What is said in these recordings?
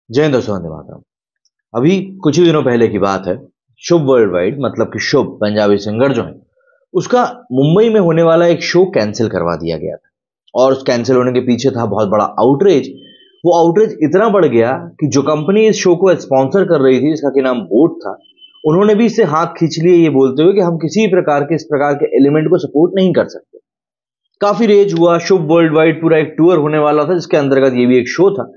जय हिंद दोस्तों, वंदे मातरम। अभी कुछ ही दिनों पहले की बात है। शुभ वर्ल्ड वाइड मतलब कि शुभ पंजाबी सिंगर जो है उसका मुंबई में होने वाला एक शो कैंसिल करवा दिया गया था। और उस कैंसिल होने के पीछे था बहुत बड़ा आउटरीच। वो आउटरीच इतना बढ़ गया कि जो कंपनी इस शो को स्पॉन्सर कर रही थी, जिसका कि नाम बोट था, उन्होंने भी इससे हाथ खींच लिए, ये बोलते हुए कि हम किसी प्रकार के इस प्रकार के एलिमेंट को सपोर्ट नहीं कर सकते। काफी रेज हुआ। शुभ वर्ल्ड वाइड पूरा एक टूर होने वाला था, जिसके अंतर्गत ये भी एक शो था।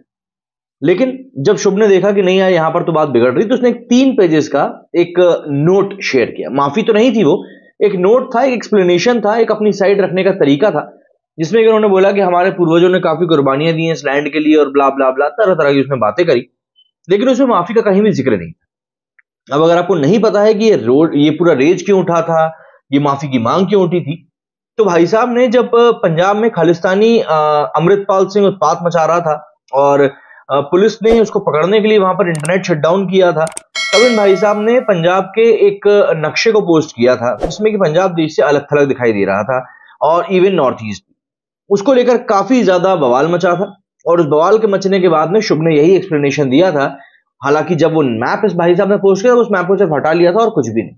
लेकिन जब शुभ ने देखा कि नहीं यार, यहां पर तो बात बिगड़ रही, तो उसने एक 3 पेजेस का एक नोट शेयर किया। माफी तो नहीं थी वो, एक नोट था, एक एक्सप्लेनेशन था, एक अपनी साइड रखने का तरीका था, जिसमें कि उन्होंने बोला कि हमारे पूर्वजों ने काफी कुर्बानियां दी हैं इस लैंड के लिए और ब्ला ब्ला ब्ला, तरह तरह की उसने बातें करी। लेकिन उसमें माफी का कहीं भी जिक्र नहीं था। अब अगर आपको नहीं पता है कि ये पूरा रेज क्यों उठा था, ये माफी की मांग क्यों उठी थी, तो भाई साहब ने जब पंजाब में खालिस्तानी अमृतपाल सिंह उत्पात मचा रहा था और पुलिस ने उसको पकड़ने के लिए वहां पर इंटरनेट शटडाउन किया था, तब इन भाई साहब ने पंजाब के एक नक्शे को पोस्ट किया था, जिसमें कि पंजाब देश से अलग थलग दिखाई दे रहा था और इवन नॉर्थ ईस्ट। उसको लेकर काफी ज्यादा बवाल मचा था। और उस बवाल के मचने के बाद में शुभ ने यही एक्सप्लेनेशन दिया था। हालांकि जब वो मैप इस भाई साहब ने पोस्ट किया, उस मैप को सिर्फ हटा लिया था और कुछ भी नहीं।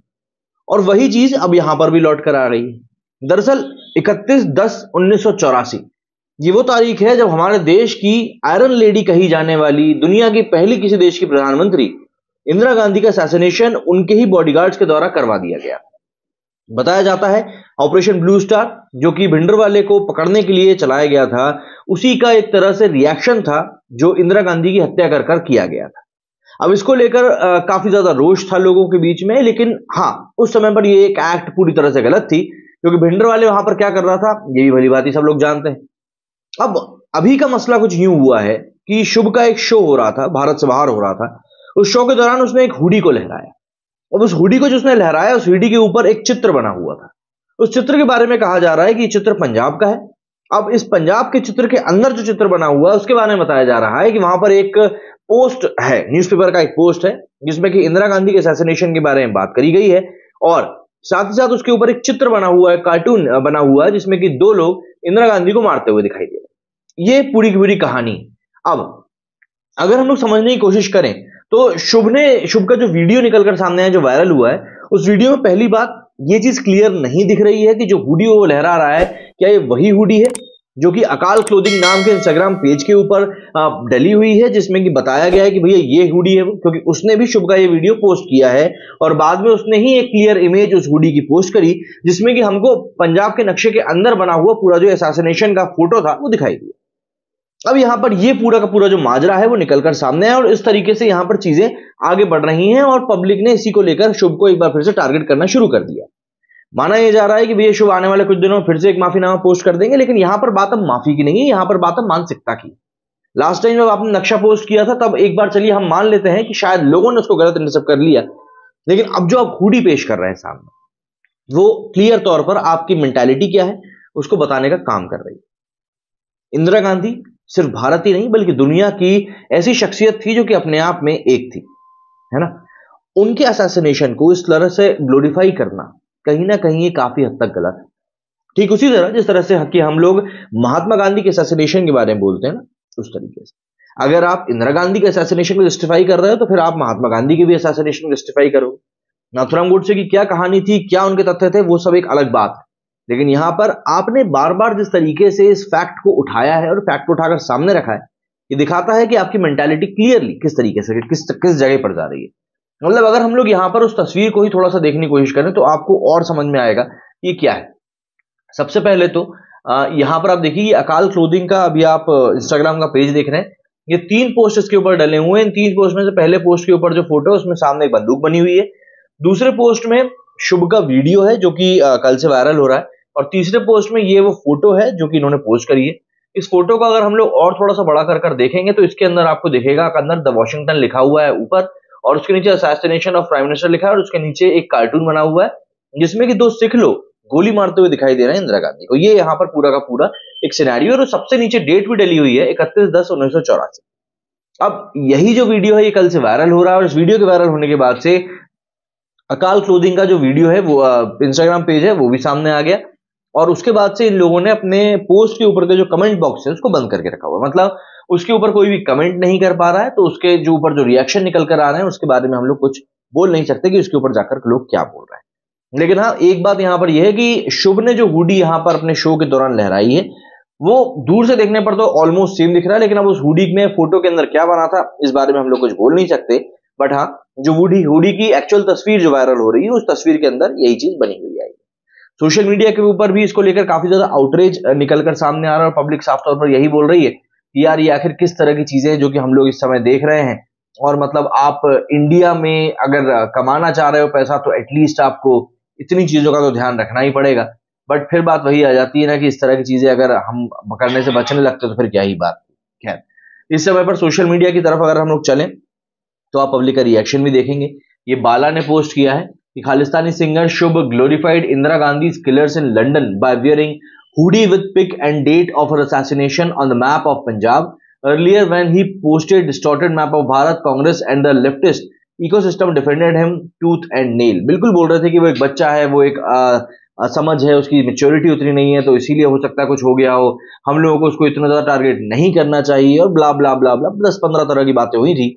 और वही चीज अब यहां पर भी लौट कर आ रही है। दरअसल 31/10/1984 ये वो तारीख है जब हमारे देश की आयरन लेडी कही जाने वाली, दुनिया की पहली किसी देश की प्रधानमंत्री इंदिरा गांधी का असैसिनेशन उनके ही बॉडीगार्ड्स के द्वारा करवा दिया गया। बताया जाता है ऑपरेशन ब्लू स्टार, जो कि भिंडरवाले को पकड़ने के लिए चलाया गया था, उसी का एक तरह से रिएक्शन था जो इंदिरा गांधी की हत्या कर कर किया गया था। अब इसको लेकर काफी ज्यादा रोष था लोगों के बीच में। लेकिन हाँ, उस समय पर ये एक एक्ट पूरी तरह से गलत थी, क्योंकि भिंडरवाले वहां पर क्या कर रहा था ये भी भली भांति सब लोग जानते हैं। अब अभी का मसला कुछ यूं हुआ है कि शुभ का एक शो हो रहा था, भारत से बाहर हो रहा था। उस शो के दौरान उसने एक हुडी को लहराया। अब उस हुडी को जो उसने लहराया, उस हुडी के ऊपर एक चित्र बना हुआ था। उस चित्र के बारे में कहा जा रहा है कि ये चित्र पंजाब का है। अब इस पंजाब के चित्र के अंदर जो चित्र बना हुआ है, उसके बारे में बताया जा रहा है कि वहां पर एक पोस्ट है, न्यूज़पेपर का एक पोस्ट है, जिसमें कि इंदिरा गांधी के असैसिनेशन के बारे में बात करी गई है। और साथ ही साथ उसके ऊपर एक चित्र बना हुआ है, कार्टून बना हुआ है, जिसमें कि 2 लोग इंदिरा गांधी को मारते हुए दिखाई दे रहे हैं। ये पूरी की पूरी कहानी। अब अगर हम लोग समझने की कोशिश करें तो शुभ का जो वीडियो निकलकर सामने आया, जो वायरल हुआ है, उस वीडियो में पहली बात ये चीज क्लियर नहीं दिख रही है कि जो हुडी वो लहरा रहा है, क्या ये वही हुडी है जो कि अकाल क्लोथिंग नाम के इंस्टाग्राम पेज के ऊपर डली हुई है, जिसमें कि बताया गया है कि भैया ये हुडी है वो, क्योंकि उसने भी शुभ का ये वीडियो पोस्ट किया है और बाद में उसने ही एक क्लियर इमेज उस हुडी की पोस्ट करी, जिसमें कि हमको पंजाब के नक्शे के अंदर बना हुआ पूरा जो असैसिनेशन का फोटो था वो दिखाई दिया। अब यहां पर ये पूरा का पूरा जो माजरा है वो निकलकर सामने है और इस तरीके से यहां पर चीजें आगे बढ़ रही हैं और पब्लिक ने इसी को लेकर शुभ को एक बार फिर से टारगेट करना शुरू कर दिया। माना यह जा रहा है कि भैया शुभ आने वाले कुछ दिनों में फिर से एक माफीनामा पोस्ट कर देंगे, लेकिन यहां पर बात अब माफी की नहीं है, यहां पर बात अब मानसिकता की। लास्ट टाइम जब आपने नक्शा पोस्ट किया था, तब एक बार चलिए हम मान लेते हैं कि शायद लोगों ने उसको गलत इंटरप्रेट कर लिया, लेकिन अब जो आप हुडी पेश कर रहे हैं सामने, वो क्लियर तौर पर आपकी मेंटालिटी क्या है उसको बताने का काम कर रही है। इंदिरा गांधी सिर्फ भारत ही नहीं बल्कि दुनिया की ऐसी शख्सियत थी जो कि अपने आप में एक थी, है ना। उनके असैसिनेशन को इस तरह से ग्लोरीफाई करना कहीं ना कहीं ये काफी हद तक गलत है। ठीक उसी तरह जिस तरह से कि हम लोग महात्मा गांधी के असैसिनेशन के बारे में बोलते हैं ना, उस तरीके से अगर आप इंदिरा गांधी के असैसिनेशन को जस्टिफाई कर रहे हो, तो फिर आप महात्मा गांधी के भी असैसिनेशन को जस्टिफाई करो। नाथुराम गोडसे की क्या कहानी थी, क्या उनके तथ्य थे, वो सब एक अलग बात है। लेकिन यहां पर आपने बार बार जिस तरीके से इस फैक्ट को उठाया है और फैक्ट को उठाकर सामने रखा है, ये दिखाता है कि आपकी मेंटालिटी क्लियरली किस तरीके से किस जगह पर जा रही है। मतलब अगर हम लोग यहां पर उस तस्वीर को ही थोड़ा सा देखने की कोशिश करें तो आपको और समझ में आएगा ये क्या है। सबसे पहले तो यहां पर आप देखिए, अकाल क्लोथिंग का अभी आप इंस्टाग्राम का पेज देख रहे हैं, ये 3 पोस्ट इसके ऊपर डले हुए हैं। इन 3 पोस्ट में से पहले पोस्ट के ऊपर जो फोटो है उसमें सामने एक बंदूक बनी हुई है। दूसरे पोस्ट में शुभ का वीडियो है जो कि कल से वायरल हो रहा है। और तीसरे पोस्ट में ये वो फोटो है जो कि इन्होंने पोस्ट करी है। इस फोटो को अगर हम लोग और थोड़ा सा बड़ा कर देखेंगे तो इसके अंदर आपको दिखेगा कि अंदर द वॉशिंगटन लिखा हुआ है ऊपर, और उसके नीचे असैसिनेशन ऑफ प्राइम मिनिस्टर लिखा है, और उसके नीचे एक कार्टून बना हुआ है जिसमें कि 2 सिख लोग गोली मारते हुए दिखाई दे रहे हैं इंदिरा गांधी को। ये यहाँ पर पूरा का पूरा एक सिनेरियो, और सबसे नीचे डेट भी डली हुई है 31/10/1984। अब यही जो वीडियो है ये कल से वायरल हो रहा है, और इस वीडियो के वायरल होने के बाद से अकाल क्लोथिंग का जो वीडियो है वो इंस्टाग्राम पेज है वो भी सामने आ गया। और उसके बाद से इन लोगों ने अपने पोस्ट के ऊपर के जो कमेंट बॉक्स है उसको बंद करके रखा हुआ। मतलब उसके ऊपर कोई भी कमेंट नहीं कर पा रहा है, तो उसके जो ऊपर जो रिएक्शन निकल कर आ रहे हैं उसके बारे में हम लोग कुछ बोल नहीं सकते कि उसके ऊपर जाकर लोग क्या बोल रहे हैं। लेकिन हाँ, एक बात यहां पर यह है कि शुभ ने जो हुडी यहां पर अपने शो के दौरान लहराई है, वो दूर से देखने पर तो ऑलमोस्ट सेम दिख रहा है, लेकिन अब उस हुडी में फोटो के अंदर क्या बना था इस बारे में हम लोग कुछ बोल नहीं सकते। बट हाँ, जो हुडी की एक्चुअल तस्वीर जो वायरल हो रही है, उस तस्वीर के अंदर यही चीज बनी हुई है। सोशल मीडिया के ऊपर भी इसको लेकर काफी ज्यादा आउटरीच निकलकर सामने आ रहा है और पब्लिक साफ तौर पर यही बोल रही है कि यार ये आखिर किस तरह की चीजें हैं जो कि हम लोग इस समय देख रहे हैं। और मतलब आप इंडिया में अगर कमाना चाह रहे हो पैसा, तो एटलीस्ट आपको इतनी चीजों का तो ध्यान रखना ही पड़ेगा। बट फिर बात वही आ जाती है ना कि इस तरह की चीजें अगर हम करने से बचने लगते तो फिर क्या ही बात। खैर, इस समय पर सोशल मीडिया की तरफ अगर हम लोग चलें तो आप पब्लिक का रिएक्शन भी देखेंगे। ये बाला ने पोस्ट किया है कि Khalistani singer Shubh glorified Indira Gandhi killers in London by wearing hoodie with pic and date of her assassination on the map of Punjab. Earlier when he posted distorted map of Bharat Congress and the leftist ecosystem defended him tooth and nail. बिल्कुल बोल रहे थे कि वो एक बच्चा है, वो एक समझ है, उसकी मेच्योरिटी उतनी नहीं है, तो इसीलिए हो सकता है कुछ हो गया हो, हम लोगों को उसको इतना ज्यादा टारगेट नहीं करना चाहिए और ब्ला ब्ला ब्ला ब्ला 10-15 तरह की बातें हुई थी।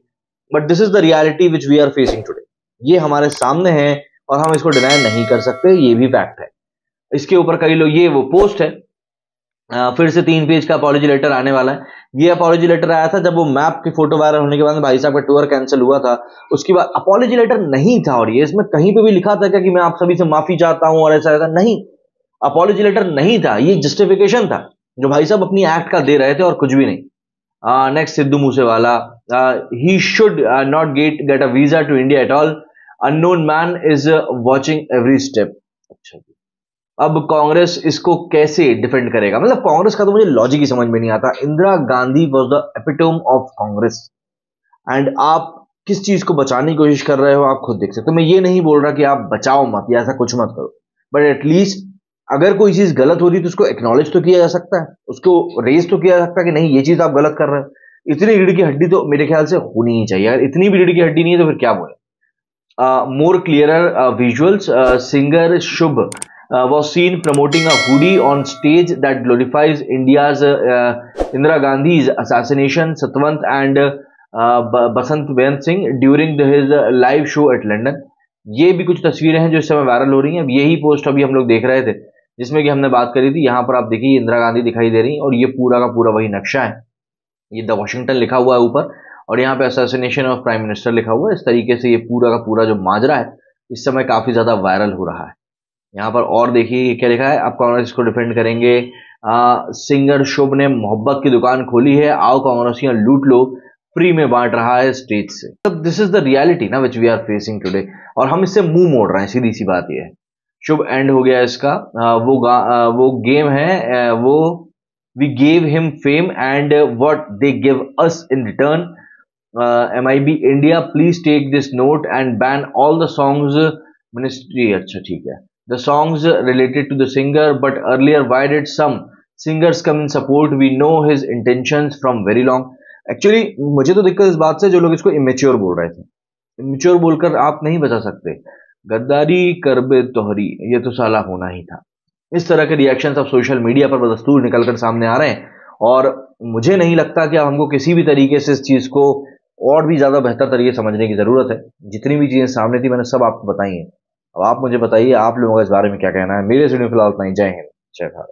But this is the reality which we are facing today. ये हमारे सामने है और हम इसको डिनाई नहीं कर सकते, ये भी फैक्ट है। इसके ऊपर कई लोग, ये वो पोस्ट है, फिर से 3 पेज का अपॉलॉजी लेटर आने वाला है। ये अपॉलॉजी लेटर आया था जब वो मैप की फोटो वायरल होने के बाद भाई साहब का टूर कैंसिल हुआ था, उसके बाद अपॉलॉजी लेटर नहीं था। और ये इसमें कहीं पे भी लिखा था क्या कि मैं आप सभी से माफी चाहता हूं और ऐसा ऐसा, नहीं, अपॉलॉजी लेटर नहीं था, ये जस्टिफिकेशन था जो भाई साहब अपनी एक्ट का दे रहे थे और कुछ भी नहीं। Next, Sidhu Moosewala, he should not get a visa to India at all, unknown man is watching every step. अच्छा, अब कांग्रेस इसको कैसे डिफेंड करेगा? मतलब कांग्रेस का तो मुझे लॉजिक ही समझ में नहीं आता। Indira Gandhi was the epitome of Congress and आप किस चीज को बचाने की कोशिश कर रहे हो आप खुद देख सकते हो। मैं ये नहीं बोल रहा कि आप बचाओ मत या ऐसा कुछ मत करो, बट एटलीस्ट अगर कोई चीज गलत हो रही है तो उसको एक्नॉलेज तो किया जा सकता है, उसको रेज तो किया जा सकता है कि नहीं ये चीज आप गलत कर रहे हो। इतनी रीढ़ की हड्डी तो मेरे ख्याल से होनी ही चाहिए। अगर इतनी भी रीढ़ की हड्डी नहीं है तो फिर क्या बोले। More clearer visuals, singer Shubh was seen promoting a hoodie on stage that glorifies India's Indira Gandhi's assassination, Satwant and Basant Bent Singh during his live show at London. ये भी कुछ तस्वीरें हैं जो इस समय वायरल हो रही हैं। अब यही पोस्ट अभी हम लोग देख रहे थे जिसमें कि हमने बात करी थी। यहाँ पर आप देखिए इंदिरा गांधी दिखाई दे रही और ये पूरा का पूरा वही नक्शा है। ये द वॉशिंगटन लिखा हुआ है ऊपर और यहाँ पे असैसिनेशन ऑफ प्राइम मिनिस्टर लिखा हुआ है। इस तरीके से ये पूरा का पूरा जो माजरा है इस समय काफी ज्यादा वायरल हो रहा है। यहाँ पर और देखिए क्या लिखा है, आप कांग्रेस को डिफेंड करेंगे। सिंगर शुभ ने मोहब्बत की दुकान खोली है, आओ कांग्रेसियां लूट लो, फ्री में बांट रहा है स्टेज से। तब दिस इज द रियलिटी ना which we are facing today और हम इससे मुंह मोड़ रहे हैं, सीधी सी बात ये है। शुभ एंड हो गया इसका। वो गेम है, वो we gave him fame and what they give us in return. MIB India, please take this note and ban all the songs. Ministry, अच्छा ठीक है, the songs related to the singer, but earlier why did some singers come in support? We know his intentions from very long. Actually मुझे तो दिक्कत इस बात से जो लोग इसको इमेच्योर बोल रहे थे। इमेच्योर बोलकर आप नहीं बचा सकते। गद्दारी करबे तोहरी, ये तो साला होना ही था। इस तरह के रिएक्शंस अब सोशल मीडिया पर बदस्तूर निकलकर सामने आ रहे हैं और मुझे नहीं लगता कि अब हमको किसी भी तरीके से इस चीज को और भी ज्यादा बेहतर तरीके समझने की जरूरत है। जितनी भी चीजें सामने थी मैंने सब आपको बताई हैं। अब आप मुझे बताइए आप लोगों का इस बारे में क्या कहना है। मेरे से फिलहाल इतना ही। जय हिंद, जय भारत।